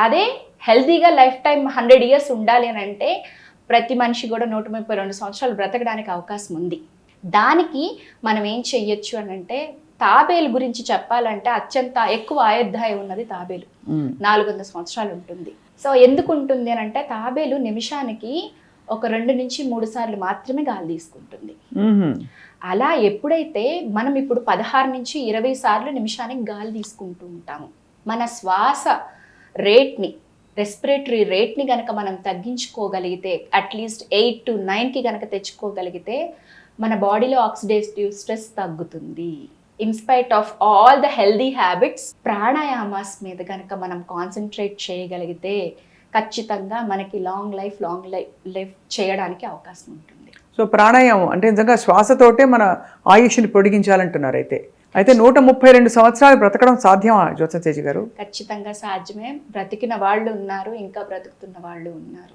అదే హెల్తీగా life time 100 years ఉండాలి అని అంటే ప్రతి మనిషి కూడా 132 సంవత్సరాలు బ్రతకడానికి అవకాశం ఉంది. దానికి మనం ఏం చెయ్యొచ్చు అని అంటే, తాబేలు గురించి చెప్పాలంటే అత్యంత ఎక్కువ ఆయుర్దాయం ఉన్నది తాబేలు. 400 సంవత్సరాలు ఉంటుంది. సో ఎందుకు ఉంటుంది అని అంటే, తాబేలు నిమిషానికి ఒక 2 నుంచి 3 సార్లు మాత్రమే గాలి తీసుకుంటుంది. అలా ఎప్పుడైతే మనం ఇప్పుడు 16 నుంచి 20 సార్లు నిమిషానికి గాలి తీసుకుంటూ ఉంటాము, మన శ్వాస రేట్ని, రెస్పిరేటరీ రేట్ని కనుక మనం తగ్గించుకోగలిగితే, అట్లీస్ట్ 8 to 9కి కనుక తెచ్చుకోగలిగితే మన బాడీలో ఆక్సిడేటివ్ స్ట్రెస్ తగ్గుతుంది. In spite of all the healthy habits, pranayamas మీద కనుక మనం కాన్సన్ట్రేట్ చేయగలిగితే ఖచ్చితంగా మనకి లాంగ్ లైఫ్ చేయడానికి అవకాశం ఉంటుంది. సో ప్రాణాయామం అంటే నిజంగా శ్వాసతోటే మన ఆయుష్ని పొడిగించాలంటున్నారు. అయితే 132 సంవత్సరాలు బ్రతకడం సాధ్యమా జ్యోత్స్న తేజ గారు? ఖచ్చితంగా సాధ్యమే. బ్రతికిన వాళ్ళు ఉన్నారు, ఇంకా బ్రతుకుతున్న వాళ్ళు ఉన్నారు.